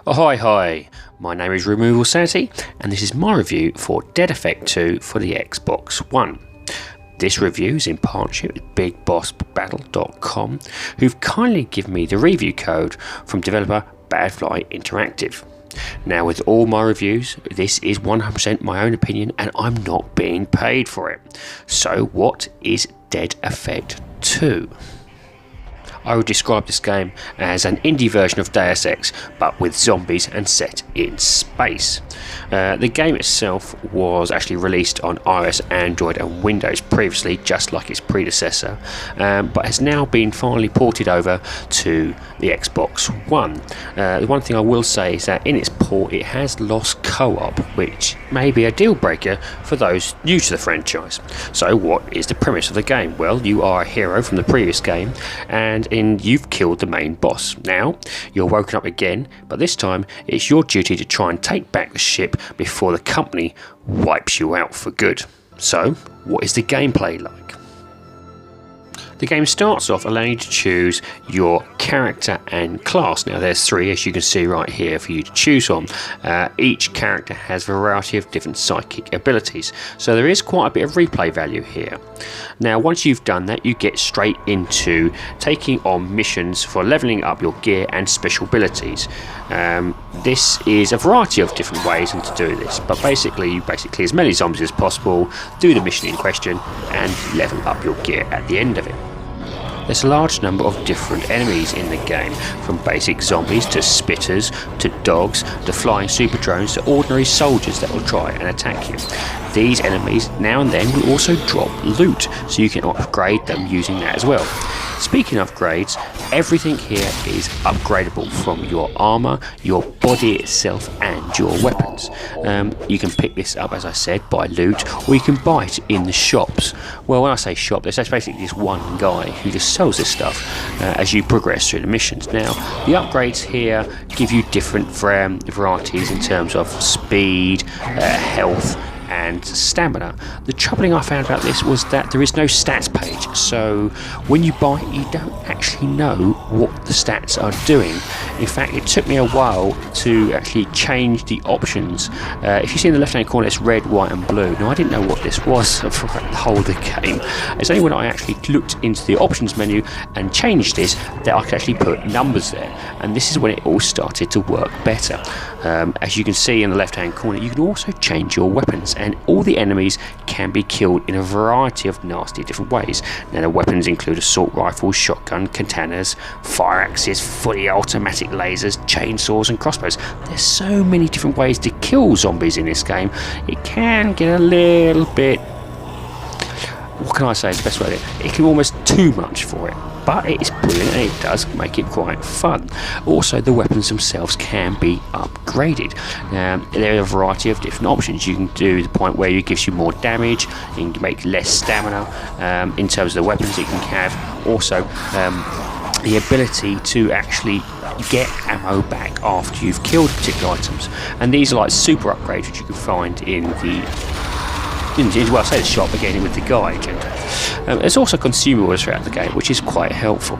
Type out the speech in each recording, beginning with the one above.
Ahoy hi, my name is Removal Sanity and this is my review for Dead Effect 2 for the Xbox One. This review is in partnership with BigBossBattle.com, who've kindly given me the review code from developer Badfly Interactive. Now, with all my reviews, this is 100% my own opinion and I'm not being paid for it. So what is Dead Effect 2? I would describe this game as an indie version of Deus Ex, but with zombies and set in space. The game itself was actually released on iOS, Android and Windows previously, just like its predecessor, but has now been finally ported over to the Xbox One. The one thing I will say is that in its port it has lost co-op, which may be a deal breaker for those new to the franchise. So what is the premise of the game? Well, you are a hero from the previous game and you've killed the main boss. Now you're woken up again, but this time it's your duty to try and take back the ship before the company wipes you out for good. So what is the gameplay like? The game starts off allowing you to choose your character and class. Now there's three, as you can see right here, for you to choose on. Each character has a variety of different psychic abilities, so there is quite a bit of replay value here. Now once you've done that, you get straight into taking on missions for leveling up your gear and special abilities. This is a variety of different ways to do this, but basically as many zombies as possible, do the mission in question and level up your gear at the end of it. There's a large number of different enemies in the game, from basic zombies to spitters to dogs to flying super drones to ordinary soldiers that will try and attack you. These enemies now and then will also drop loot, so you can upgrade them using that as well. Speaking of upgrades, everything here is upgradable, from your armor, your body itself and your weapons. You can pick this up, as I said, by loot, or you can buy it in the shops. Well, when I say shop, there's basically this one guy who just sells this stuff as you progress through the missions. Now, the upgrades here give you different varieties in terms of speed, health and stamina. The troubling I found about this was that there is no stats page, so when you buy it you don't actually know what the stats are doing. In fact, it took me a while to actually change the options. If you see in the left hand corner it's red, white and blue. Now I didn't know what this was for the whole of the game. It's only when I actually looked into the options menu and changed this that I could actually put numbers there, and this is when it all started to work better. As you can see in the left hand corner, you can also change your weapons, and all the enemies can be killed in a variety of nasty different ways. Now the weapons include assault rifles, shotgun, katanas, fire axes, fully automatic lasers, chainsaws and crossbows. There's so many different ways to kill zombies in this game. It can get a little bit, what can I say is the best way to it? It can be almost too much for it, but it is brilliant and it does make it quite fun. Also, the weapons themselves can be upgraded. There are a variety of different options. You can do the point where it gives you more damage, you can make less stamina. In terms of the weapons, it can have also the ability to actually get ammo back after you've killed particular items, and these are like super upgrades which you can find in the shop again with the guide. There's also consumables throughout the game, which is quite helpful.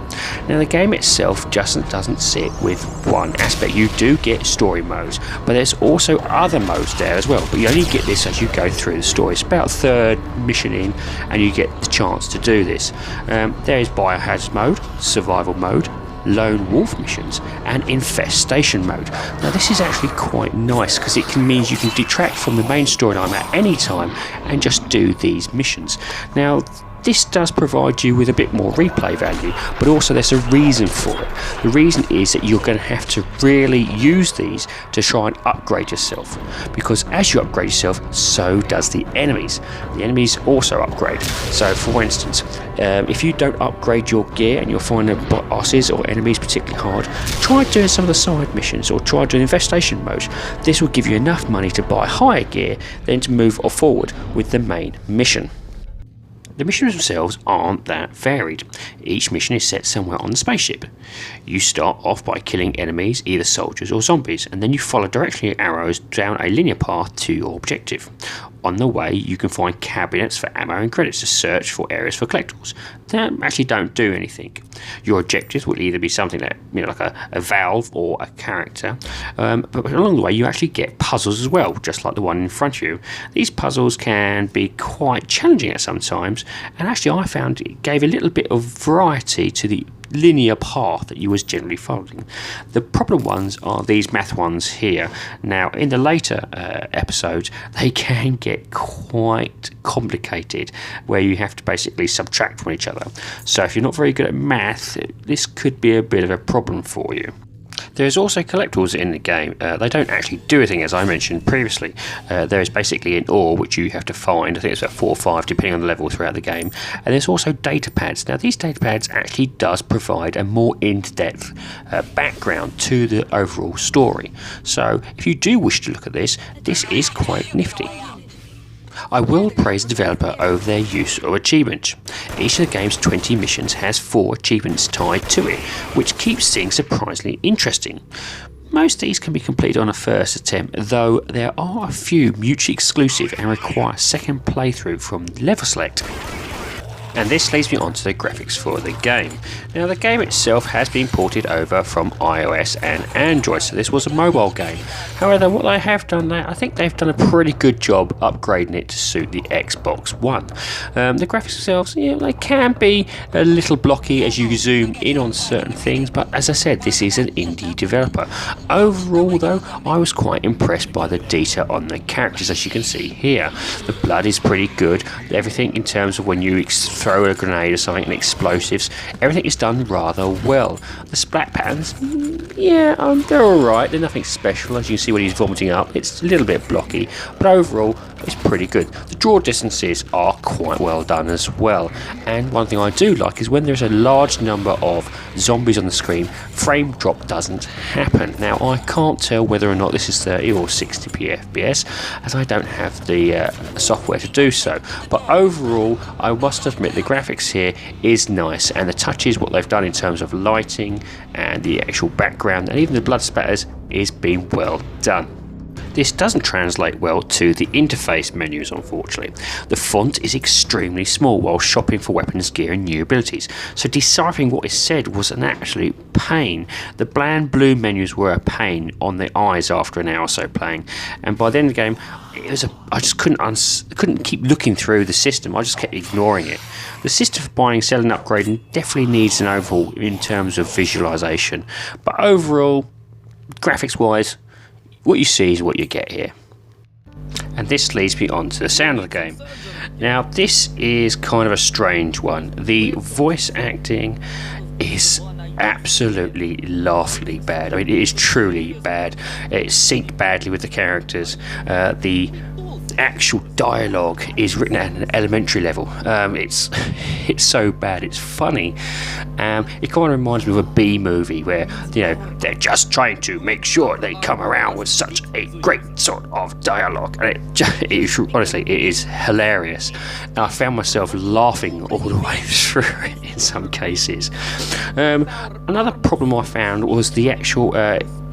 Now the game itself just doesn't sit with one aspect. You do get story modes, but there's also other modes there as well, but you only get this as you go through the story. It's about third mission in and you get the chance to do this. There is biohazard mode, survival mode, lone wolf missions and infestation mode. Now this is actually quite nice because it means you can detract from the main storyline at any time and just do these missions. Now this does provide you with a bit more replay value, but also there's a reason for it. The reason is that you're going to have to really use these to try and upgrade yourself, because as you upgrade yourself, so does the enemies. The enemies also upgrade. So for instance, if you don't upgrade your gear and you're finding bosses or enemies particularly hard, try doing some of the side missions or try doing infestation mode. This will give you enough money to buy higher gear, then to move forward with the main mission. The missions themselves aren't that varied. Each mission is set somewhere on the spaceship. You start off by killing enemies, either soldiers or zombies, and then you follow directly arrows down a linear path to your objective. On the way, you can find cabinets for ammo and credits to search for areas for collectibles that actually don't do anything. Your objectives will either be something that, like a valve or a character, but along the way you actually get puzzles as well, just like the one in front of you. These puzzles can be quite challenging at some times, and actually I found it gave a little bit of variety to the linear path that you was generally following. The problem ones are these math ones here. Now in the later episodes they can get quite complicated, where you have to basically subtract from each other. So if you're not very good at math, this could be a bit of a problem for you. There's also collectibles in the game. They don't actually do anything, as I mentioned previously. There is basically an ore which you have to find. I think it's about 4 or 5 depending on the level throughout the game. And there's also data pads. Now these data pads actually does provide a more in-depth background to the overall story. So if you do wish to look at this is quite nifty. I will praise the developer over their use of achievements. Each of the game's 20 missions has 4 achievements tied to it, which keeps things surprisingly interesting. Most of these can be completed on a first attempt, though there are a few mutually exclusive and require second playthrough from level select. And this leads me on to the graphics for the game. Now the game itself has been ported over from iOS and Android, so this was a mobile game. However, what they have done there, I think they've done a pretty good job upgrading it to suit the Xbox One. The graphics themselves, they can be a little blocky as you zoom in on certain things, but as I said, this is an indie developer. Overall though, I was quite impressed by the detail on the characters, as you can see here. The blood is pretty good. Everything in terms of when you throw a grenade or something and explosives, everything is done rather well. The splat patterns, they're alright, they're nothing special. As you can see when he's vomiting up, it's a little bit blocky, but overall it's pretty good. The draw distances are quite well done as well, and one thing I do like is when there's a large number of zombies on the screen, frame drop doesn't happen. Now I can't tell whether or not this is 30 or 60p FPS, as I don't have the software to do so, but overall I must admit the graphics here is nice, and the touches, what they've done in terms of lighting and the actual background and even the blood spatters, is being well done. This doesn't translate well to the interface menus, unfortunately. The font is extremely small while shopping for weapons, gear and new abilities, so deciphering what is said was an absolute pain. The bland blue menus were a pain on the eyes after an hour or so playing, and by the end of the game I just couldn't keep looking through the system. I just kept ignoring it. The system for buying, selling, upgrading definitely needs an overhaul in terms of visualization, but overall, graphics wise, what you see is what you get here. And this leads me on to the sound of the game. Now this is kind of a strange one. The voice acting is absolutely laughably bad. I mean, it is truly bad. It's synced badly with the characters. The actual dialogue is written at an elementary level. It's so bad, it's funny. It kind of reminds me of a B movie where they're just trying to make sure they come around with such a great sort of dialogue, and honestly it is hilarious, and I found myself laughing all the way through it in some cases. Another problem I found was the actual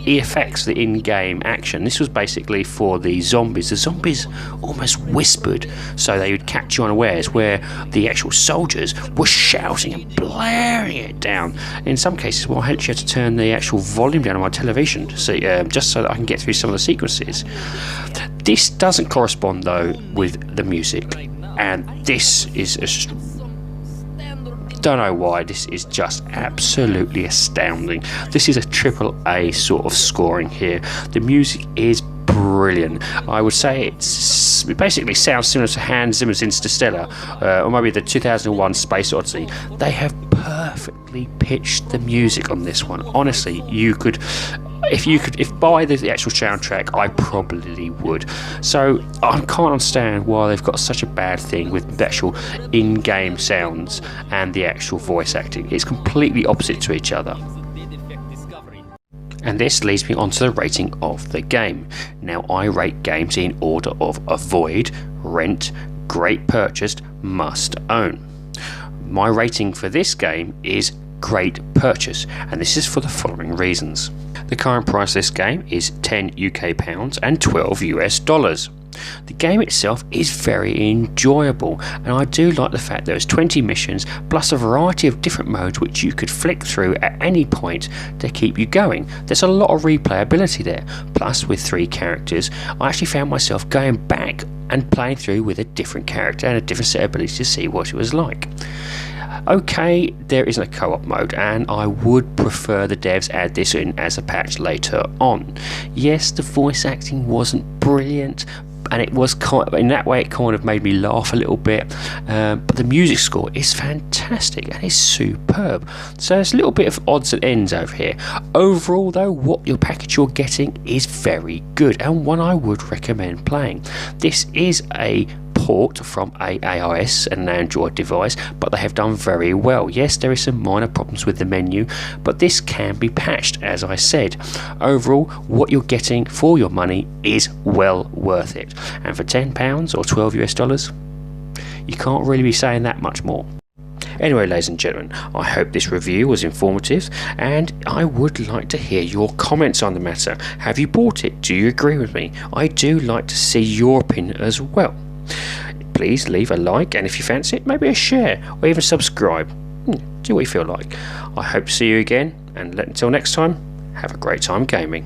effects, the in-game action. This was basically for the zombies. The zombies almost whispered, so they would catch you unawares, where the actual soldiers were shouting and blaring it down. In some cases, I actually had to turn the actual volume down on my television to see, just so that I can get through some of the sequences. This doesn't correspond though with the music, and this is don't know why, this is just absolutely astounding. This is a AAA sort of scoring here. The music is brilliant. I would say it basically sounds similar to Hans Zimmer's Interstellar, or maybe the 2001 Space Odyssey. They have perfectly pitched the music on this one. Honestly, if buy the actual soundtrack, I probably would. So I can't understand why they've got such a bad thing with the actual in-game sounds and the actual voice acting. It's completely opposite to each other. And this leads me on to the rating of the game. Now I rate games in order of avoid, rent, great purchased, must own. My rating for this game is great purchase, and this is for the following reasons. The current price of this game is £10 UK and $12 US. The game itself is very enjoyable, and I do like the fact there's 20 missions plus a variety of different modes which you could flick through at any point to keep you going. There's a lot of replayability there. Plus, with 3 characters, I actually found myself going back and playing through with a different character and a different set of abilities to see what it was like. Okay, there isn't a co-op mode, and I would prefer the devs add this in as a patch later on. Yes, the voice acting wasn't brilliant, and it was in that way it kind of made me laugh a little bit, but the music score is fantastic and it's superb. So there's a little bit of odds and ends over here. Overall though, what your package you're getting is very good, and one I would recommend playing. This is a port from a iOS and an Android device, but they have done very well. Yes, there is some minor problems with the menu, but this can be patched, as I said. Overall, what you're getting for your money is well worth it, and for £10 or 12 US dollars, you can't really be saying that much more. Anyway, ladies and gentlemen, I hope this review was informative, and I would like to hear your comments on the matter. Have you bought it? Do you agree with me? I do like to see your opinion as well. Please leave a like, and if you fancy it, maybe a share or even subscribe. Do what you feel like. I hope to see you again, and until next time, have a great time gaming.